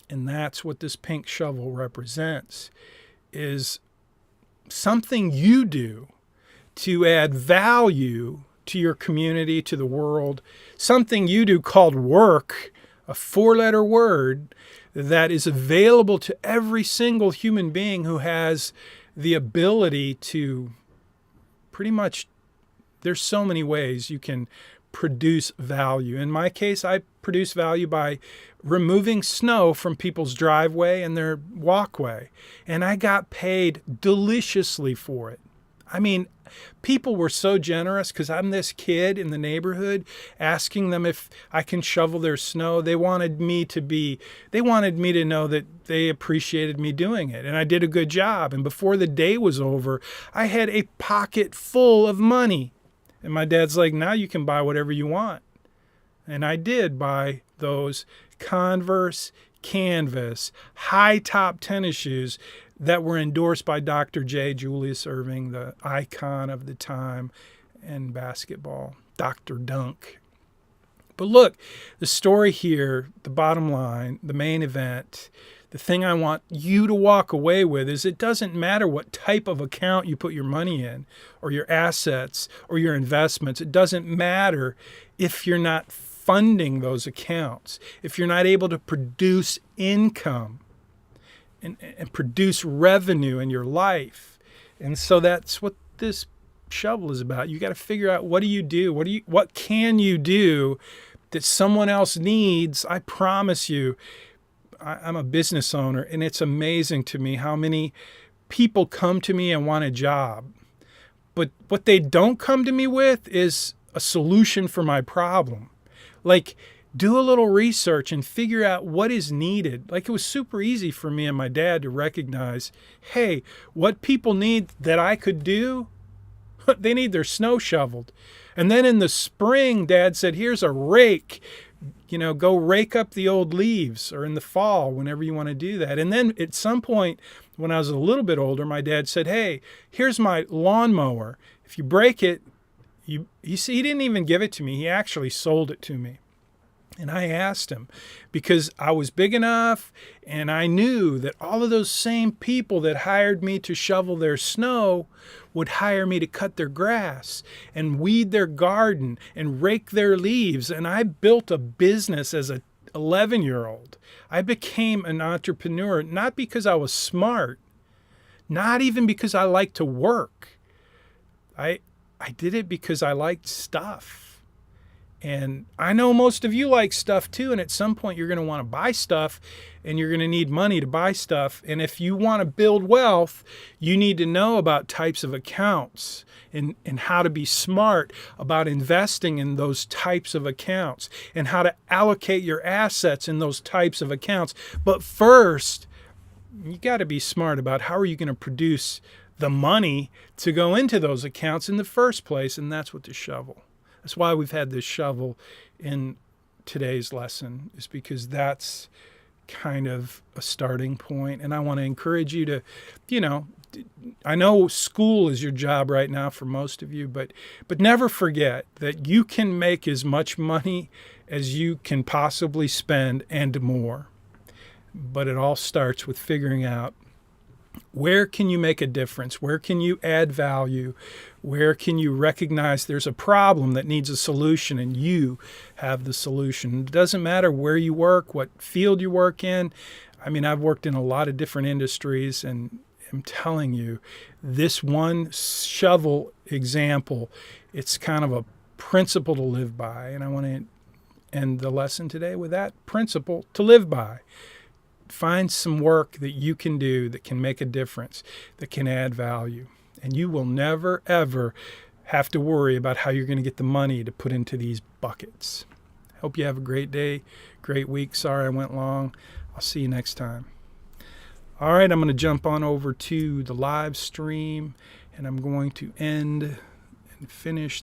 And that's what this pink shovel represents, is something you do to add value to your community, to the world, something you do called work, a 4-letter word that is available to every single human being who has the ability to pretty much, there's so many ways you can produce value. In my case, I produce value by removing snow from people's driveway and their walkway. And I got paid deliciously for it. I mean, people were so generous because I'm this kid in the neighborhood asking them if I can shovel their snow. They wanted me to know that they appreciated me doing it. And I did a good job. And before the day was over, I had a pocket full of money. And my dad's like, now you can buy whatever you want. And I did buy those Converse canvas, high-top tennis shoes that were endorsed by Dr. J. Julius Erving, the icon of the time in basketball, Dr. Dunk. But look, the story here, the bottom line, the main event, the thing I want you to walk away with is it doesn't matter what type of account you put your money in, or your assets, or your investments. It doesn't matter if you're not funding those accounts, if you're not able to produce income and produce revenue in your life. And so that's what this shovel is about. You got to figure out, what do you do? What can you do that someone else needs? I promise you, I'm a business owner, and it's amazing to me how many people come to me and want a job. But what they don't come to me with is a solution for my problem. Like, do a little research and figure out what is needed. Like, it was super easy for me and my dad to recognize, hey, what people need that I could do, they need their snow shoveled. And then in the spring, Dad said, here's a rake. Go rake up the old leaves, or in the fall, whenever you want to do that. And then at some point, when I was a little bit older, my dad said, hey, here's my lawnmower. If you break it, you see, he didn't even give it to me. He actually sold it to me. And I asked him, because I was big enough and I knew that all of those same people that hired me to shovel their snow would hire me to cut their grass and weed their garden and rake their leaves. And I built a business as an 11-year-old. I became an entrepreneur, not because I was smart, not even because I liked to work. I did it because I liked stuff. And I know most of you like stuff too, and at some point you're going to want to buy stuff, and you're going to need money to buy stuff. And if you want to build wealth, you need to know about types of accounts and how to be smart about investing in those types of accounts and how to allocate your assets in those types of accounts. But first, you got to be smart about how are you going to produce the money to go into those accounts in the first place, and that's what the shovel. That's why we've had this shovel in today's lesson, is because that's kind of a starting point. And I want to encourage you to, I know school is your job right now for most of you, but never forget that you can make as much money as you can possibly spend and more. But it all starts with figuring out, where can you make a difference? Where can you add value? Where can you recognize there's a problem that needs a solution and you have the solution? It doesn't matter where you work, what field you work in. I mean, I've worked in a lot of different industries, and I'm telling you, this one shovel example, it's kind of a principle to live by. And I want to end the lesson today with that principle to live by. Find some work that you can do that can make a difference, that can add value. And you will never, ever have to worry about how you're going to get the money to put into these buckets. Hope you have a great day, great week. Sorry I went long. I'll see you next time. All right, I'm going to jump on over to the live stream, and I'm going to end and finish